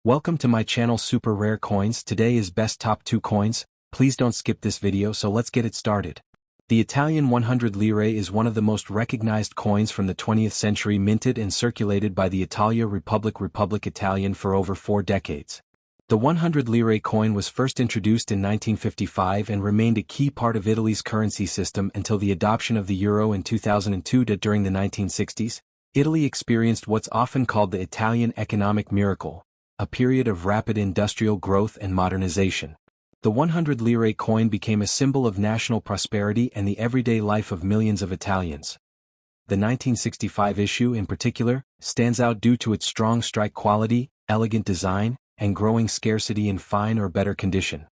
Welcome to my channel Super Rare Coins. Today is best top 2 coins. Please don't skip this video, so let's get it started. The Italian 100 lire is one of the most recognized coins from the 20th century, minted and circulated by the Italia Republic Italian for over 4 decades. The 100 lire coin was first introduced in 1955 and remained a key part of Italy's currency system until the adoption of the euro in 2002. During the 1960s, Italy experienced what's often called the Italian economic miracle, a period of rapid industrial growth and modernization. The 100 lire coin became a symbol of national prosperity and the everyday life of millions of Italians. The 1965 issue in particular stands out due to its strong strike quality, elegant design, and growing scarcity in fine or better condition.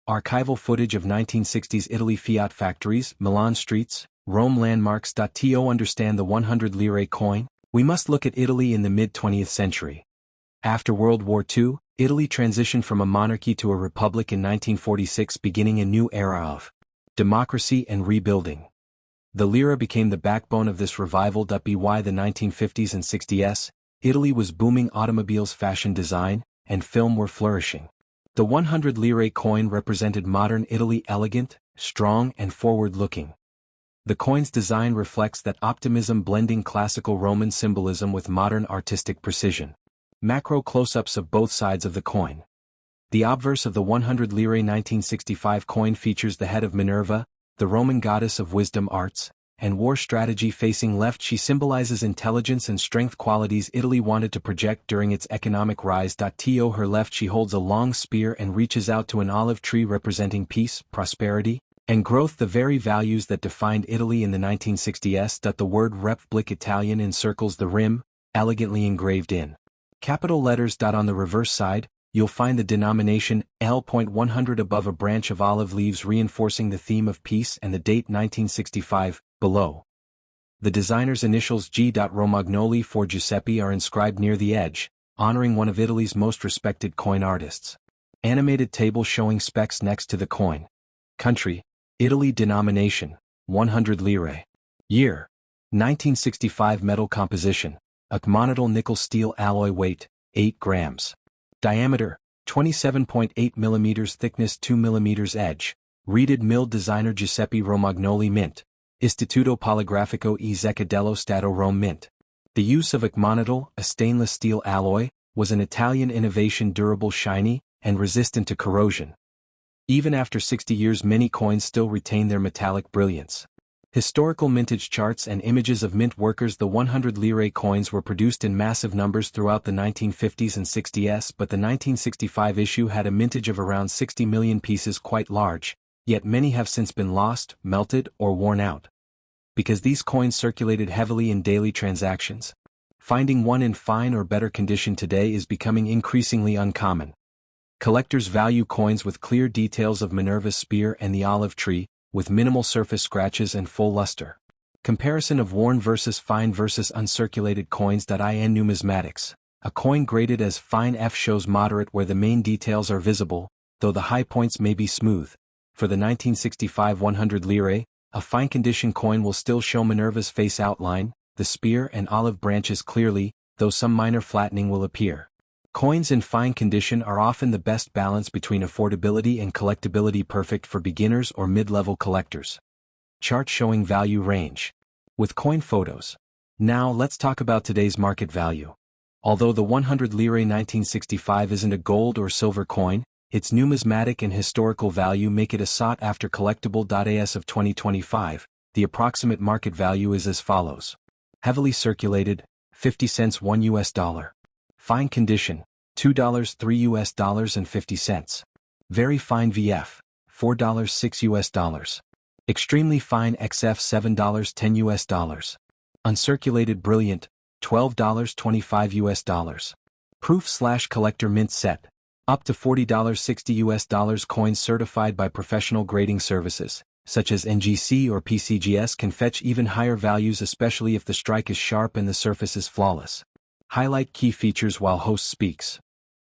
Archival footage of 1960s Italy Fiat factories, Milan streets, Rome landmarks. To understand the 100 lire coin, we must look at Italy in the mid-20th century. After World War II, Italy transitioned from a monarchy to a republic in 1946, beginning a new era of democracy and rebuilding. The lira became the backbone of this revival. By the 1950s and 60s, Italy was booming. Automobiles, fashion design, and film were flourishing. The 100 lire coin represented modern Italy, elegant, strong, and forward-looking. The coin's design reflects that optimism, blending classical Roman symbolism with modern artistic precision. Macro close-ups of both sides of the coin. The obverse of the 100 lire 1965 coin features the head of Minerva, the Roman goddess of wisdom, arts, and war strategy. Facing left, she symbolizes intelligence and strength, qualities Italy wanted to project during its economic rise. To her left, she holds a long spear and reaches out to an olive tree representing peace, prosperity, and growth, the very values that defined Italy in the 1960s. The word Republic Italian encircles the rim, elegantly engraved in capital letters. On the reverse side, you'll find the denomination L.100 above a branch of olive leaves, reinforcing the theme of peace, and the date 1965, below. The designer's initials G. Romagnoli for Giuseppe are inscribed near the edge, honoring one of Italy's most respected coin artists. Animated table showing specs next to the coin. Country: Italy. Denomination: 100 lire. Year: 1965. Metal composition: Acmonitol nickel steel alloy. Weight: 8 grams. Diameter: 27.8 mm. Thickness: 2 mm. Edge: reeded. Milled. Designer Giuseppe Romagnoli. Mint: Istituto Poligrafico e Zecca dello Stato, Rome. Mint. The use of Acmonitol, a stainless steel alloy, was an Italian innovation, durable, shiny, and resistant to corrosion. Even after 60 years, many coins still retain their metallic brilliance. Historical mintage charts and images of mint workers. The 100 lire coins were produced in massive numbers throughout the 1950s and 60s, but the 1965 issue had a mintage of around 60 million pieces, quite large, yet many have since been lost, melted, or worn out. Because these coins circulated heavily in daily transactions, finding one in fine or better condition today is becoming increasingly uncommon. Collectors value coins with clear details of Minerva's spear and the olive tree, with minimal surface scratches and full luster. Comparison of worn versus fine versus uncirculated coins. In Numismatics, a coin graded as fine F shows moderate where the main details are visible, though the high points may be smooth. For the 1965 100 lire, a fine condition coin will still show Minerva's face outline, the spear and olive branches clearly, though some minor flattening will appear. Coins in fine condition are often the best balance between affordability and collectability, perfect for beginners or mid-level collectors. Chart showing value range. With coin photos. Now let's talk about today's market value. Although the 100 lire 1965 isn't a gold or silver coin, its numismatic and historical value make it a sought-after collectible. As of 2025, the approximate market value is as follows. Heavily circulated, 50 cents $1. Fine condition, $2 $3 and 50 cents. Very fine VF, $4 $6. Extremely fine XF, $7 $10. Uncirculated brilliant, $12 $25. Proof/collector mint set, up to $40 $60. Coins certified by professional grading services, such as NGC or PCGS, can fetch even higher values, especially if the strike is sharp and the surface is flawless. Highlight key features while host speaks.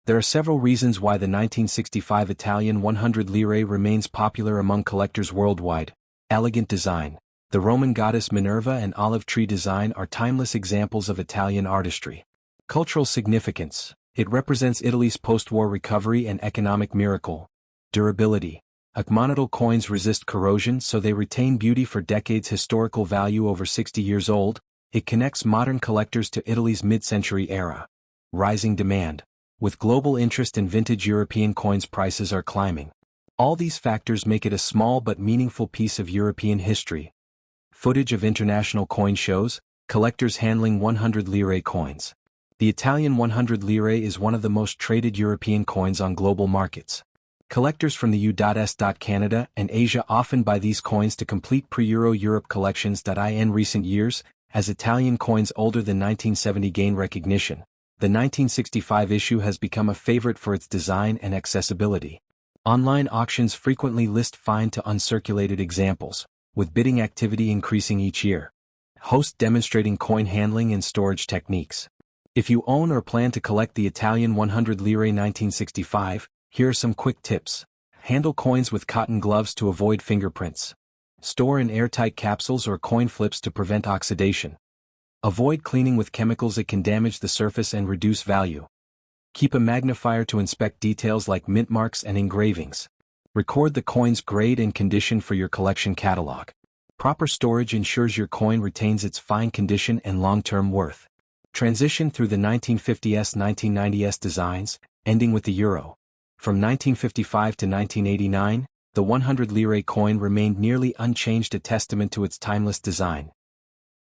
There are several reasons why the 1965 Italian 100 lire remains popular among collectors worldwide. Elegant design. The Roman goddess Minerva and olive tree design are timeless examples of Italian artistry. Cultural significance. It represents Italy's post-war recovery and economic miracle. Durability. Monoidal coins resist corrosion so they retain beauty for decades. Historical value over 60 years old. It connects modern collectors to Italy's mid-century era. Rising demand. With global interest in vintage European coins, prices are climbing. All these factors make it a small but meaningful piece of European history. Footage of international coin shows, collectors handling 100 lire coins. The Italian 100 lire is one of the most traded European coins on global markets. Collectors from the U.S., Canada, and Asia often buy these coins to complete pre-Euro Europe collections. In recent years, as Italian coins older than 1970 gain recognition, the 1965 issue has become a favorite for its design and accessibility. Online auctions frequently list fine to uncirculated examples, with bidding activity increasing each year. Host demonstrating coin handling and storage techniques. If you own or plan to collect the Italian 100 lire 1965, here are some quick tips. Handle coins with cotton gloves to avoid fingerprints. Store in airtight capsules or coin flips to prevent oxidation. Avoid cleaning with chemicals, it can damage the surface and reduce value. Keep a magnifier to inspect details like mint marks and engravings. Record the coin's grade and condition for your collection catalog. Proper storage ensures your coin retains its fine condition and long-term worth. Transition through the 1950s, 1990s designs, ending with the euro. From 1955 to 1989, the 100 lire coin remained nearly unchanged, a testament to its timeless design.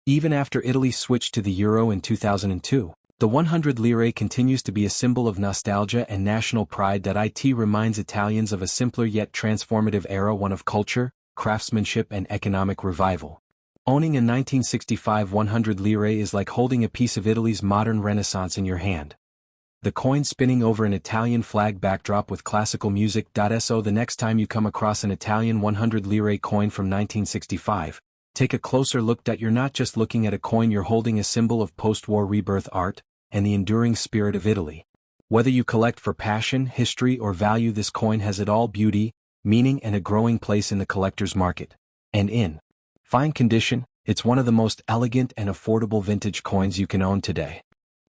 Even after Italy switched to the euro in 2002, the 100 lire continues to be a symbol of nostalgia and national pride. It reminds Italians of a simpler yet transformative era, one of culture, craftsmanship, and economic revival. Owning a 1965 100 lire is like holding a piece of Italy's modern renaissance in your hand. The coin spinning over an Italian flag backdrop with classical music. So the next time you come across an Italian 100 lire coin from 1965, take a closer look. You're not just looking at a coin, you're holding a symbol of post-war rebirth, art, and the enduring spirit of Italy. Whether you collect for passion, history, or value, this coin has it all: beauty, meaning, and a growing place in the collector's market. And in fine condition, it's one of the most elegant and affordable vintage coins you can own today.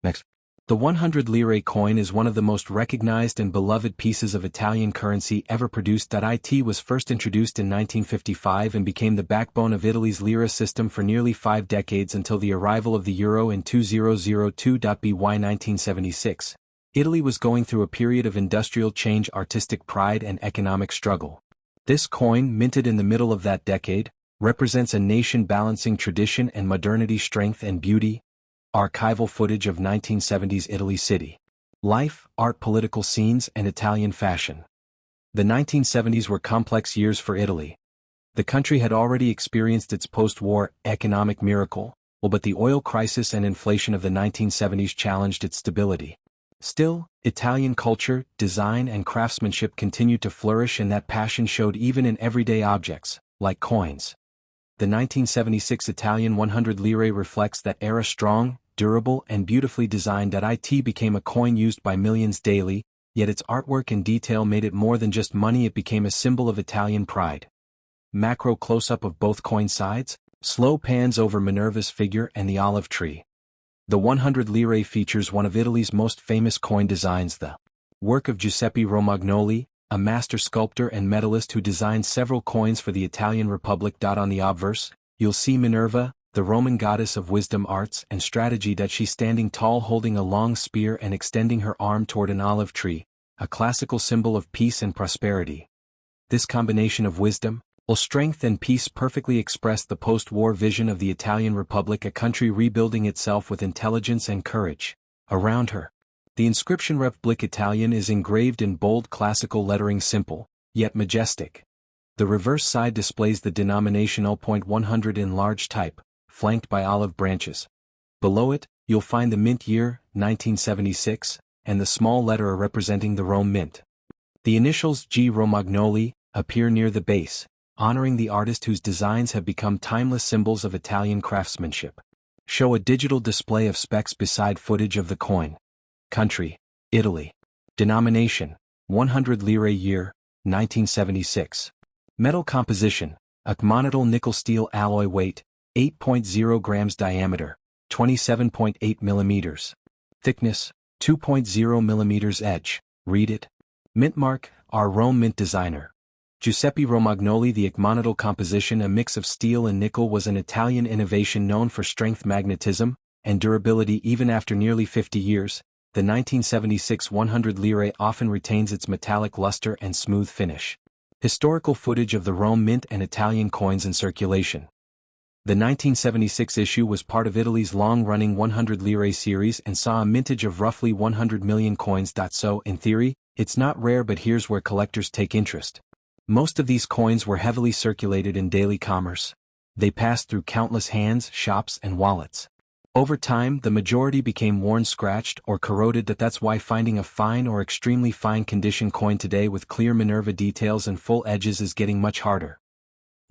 Next. The 100 lire coin is one of the most recognized and beloved pieces of Italian currency ever produced. It was first introduced in 1955 and became the backbone of Italy's lira system for nearly 5 decades until the arrival of the euro in 2002. By 1976, Italy was going through a period of industrial change, artistic pride, and economic struggle. This coin, minted in the middle of that decade, represents a nation balancing tradition and modernity, strength and beauty. Archival footage of 1970s Italy city life, art, political scenes, and Italian fashion. The 1970s were complex years for Italy. The country had already experienced its post-war economic miracle, but the oil crisis and inflation of the 1970s challenged its stability. Still, Italian culture, design, and craftsmanship continued to flourish, and that passion showed even in everyday objects, like coins. The 1976 Italian 100 lire reflects that era: strong, durable, and beautifully designed. It became a coin used by millions daily, yet its artwork and detail made it more than just money. It became a symbol of Italian pride. Macro close-up of both coin sides, slow pans over Minerva's figure and the olive tree. The 100 lire features one of Italy's most famous coin designs, the work of Giuseppe Romagnoli, a master sculptor and medalist who designed several coins for the Italian Republic. On the obverse, you'll see Minerva, the Roman goddess of wisdom, arts, and strategy. She's standing tall, holding a long spear and extending her arm toward an olive tree, a classical symbol of peace and prosperity. This combination of wisdom, strength, and peace perfectly expressed the post-war vision of the Italian Republic, a country rebuilding itself with intelligence and courage. Around her, the inscription Republic Italian is engraved in bold classical lettering, simple, yet majestic. The reverse side displays the denomination 0.100 in large type, flanked by olive branches. Below it, you'll find the mint year, 1976, and the small letter representing the Rome Mint. The initials G. Romagnoli appear near the base, honoring the artist whose designs have become timeless symbols of Italian craftsmanship. Show a digital display of specs beside footage of the coin. Country: Italy. Denomination: 100 lire, year, 1976. Metal composition: a monoidal nickel steel alloy, weight, 8.0 grams, diameter, 27.8 millimeters. Thickness, 2.0mm edge. Read it. Mint mark, our Rome mint designer. Giuseppe Romagnoli. The icmonidal composition, a mix of steel and nickel, was an Italian innovation known for strength, magnetism, and durability even after nearly 50 years. The 1976 100 lire often retains its metallic luster and smooth finish. Historical footage of the Rome mint and Italian coins in circulation. The 1976 issue was part of Italy's long-running 100 lire series and saw a mintage of roughly 100 million coins. So, in theory, it's not rare, but here's where collectors take interest. Most of these coins were heavily circulated in daily commerce. They passed through countless hands, shops, and wallets. Over time, the majority became worn, scratched, or corroded. That's why finding a fine or extremely fine condition coin today with clear Minerva details and full edges is getting much harder.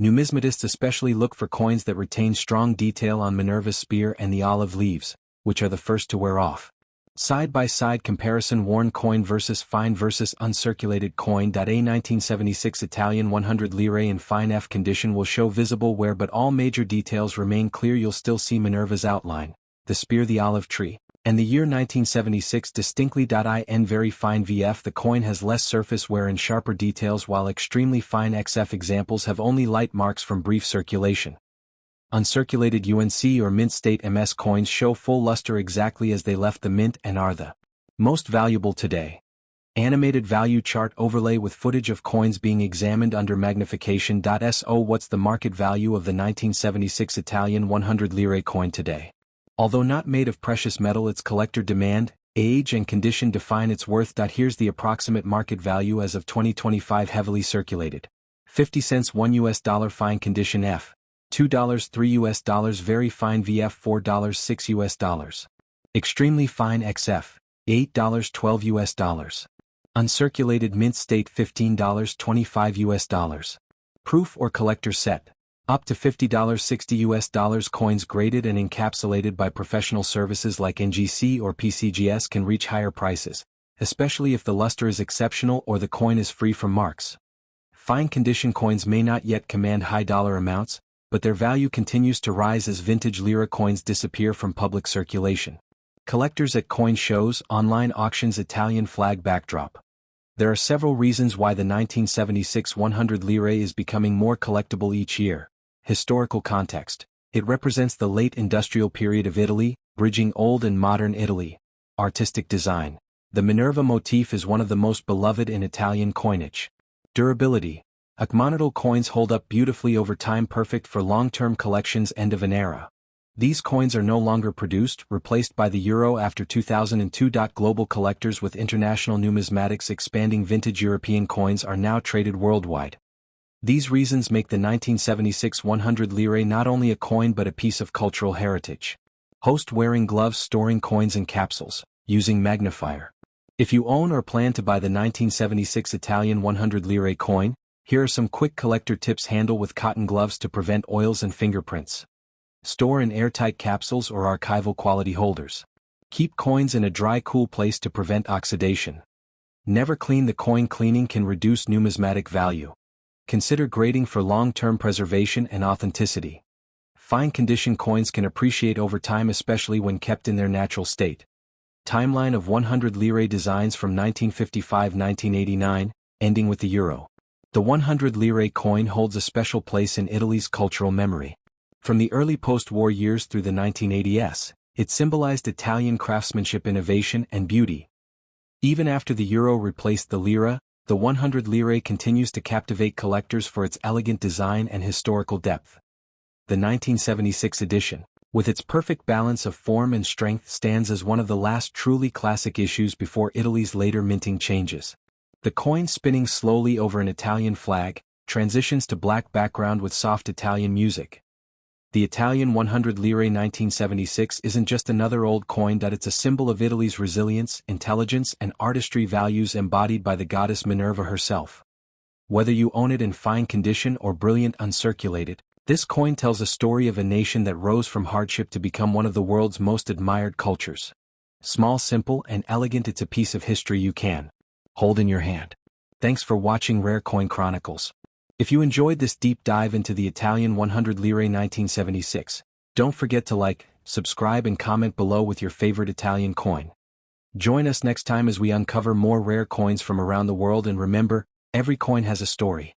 Numismatists especially look for coins that retain strong detail on Minerva's spear and the olive leaves, which are the first to wear off. Side-by-side comparison: worn coin versus fine versus uncirculated coin. A 1976 Italian 100 lire in fine F condition will show visible wear, but all major details remain clear. You'll still see Minerva's outline, the spear, the olive tree, and the year 1976 distinctly. In very fine VF, the coin has less surface wear and sharper details, while extremely fine XF examples have only light marks from brief circulation. Uncirculated UNC or mint state MS coins show full luster exactly as they left the mint and are the most valuable today. Animated value chart overlay with footage of coins being examined under magnification. So what's the market value of the 1976 Italian 100 lire coin today? Although not made of precious metal, its collector demand, age, and condition define its worth. Here's the approximate market value as of 2025. Heavily circulated: 50 cents $1 fine condition F, $2 $3 very fine VF, $4 $6. Extremely fine XF, $8 $12. Uncirculated mint state, $15 $25. Proof or collector set, up to $50 $60. Coins graded and encapsulated by professional services like NGC or PCGS can reach higher prices, especially if the luster is exceptional or the coin is free from marks. Fine condition coins may not yet command high dollar amounts, but their value continues to rise as vintage lira coins disappear from public circulation. Collectors at coin shows, online auctions. Italian flag backdrop. There are several reasons why the 1976 100 lire is becoming more collectible each year. Historical context: it represents the late industrial period of Italy, bridging old and modern Italy. Artistic design: the Minerva motif is one of the most beloved in Italian coinage. Durability: icmonidal coins hold up beautifully over time, perfect for long-term collections. End of an era. These coins are no longer produced, replaced by the euro after 2002. Global collectors with international numismatics expanding. Vintage European coins are now traded worldwide. These reasons make the 1976 100 lire not only a coin but a piece of cultural heritage. Host wearing gloves, storing coins in capsules, using magnifier. If you own or plan to buy the 1976 Italian 100 lire coin, here are some quick collector tips. Handle with cotton gloves to prevent oils and fingerprints. Store in airtight capsules or archival quality holders. Keep coins in a dry, cool place to prevent oxidation. Never clean the coin. Cleaning can reduce numismatic value. Consider grading for long-term preservation and authenticity. Fine condition coins can appreciate over time, especially when kept in their natural state. Timeline of 100 lire designs from 1955-1989, ending with the euro. The 100 lire coin holds a special place in Italy's cultural memory. From the early post-war years through the 1980s, it symbolized Italian craftsmanship, innovation, and beauty. Even after the euro replaced the lira, the 100 lire continues to captivate collectors for its elegant design and historical depth. The 1976 edition, with its perfect balance of form and strength, stands as one of the last truly classic issues before Italy's later minting changes. The coin, spinning slowly over an Italian flag, transitions to black background with soft Italian music. The Italian 100 lire 1976 isn't just another old coin. It's a symbol of Italy's resilience, intelligence, and artistry, values embodied by the goddess Minerva herself. Whether you own it in fine condition or brilliant uncirculated, this coin tells a story of a nation that rose from hardship to become one of the world's most admired cultures. Small, simple, and elegant, it's a piece of history you can hold in your hand. Thanks for watching Rare Coin Chronicles. If you enjoyed this deep dive into the Italian 100 lire 1976, don't forget to like, subscribe, and comment below with your favorite Italian coin. Join us next time as we uncover more rare coins from around the world, and remember, every coin has a story.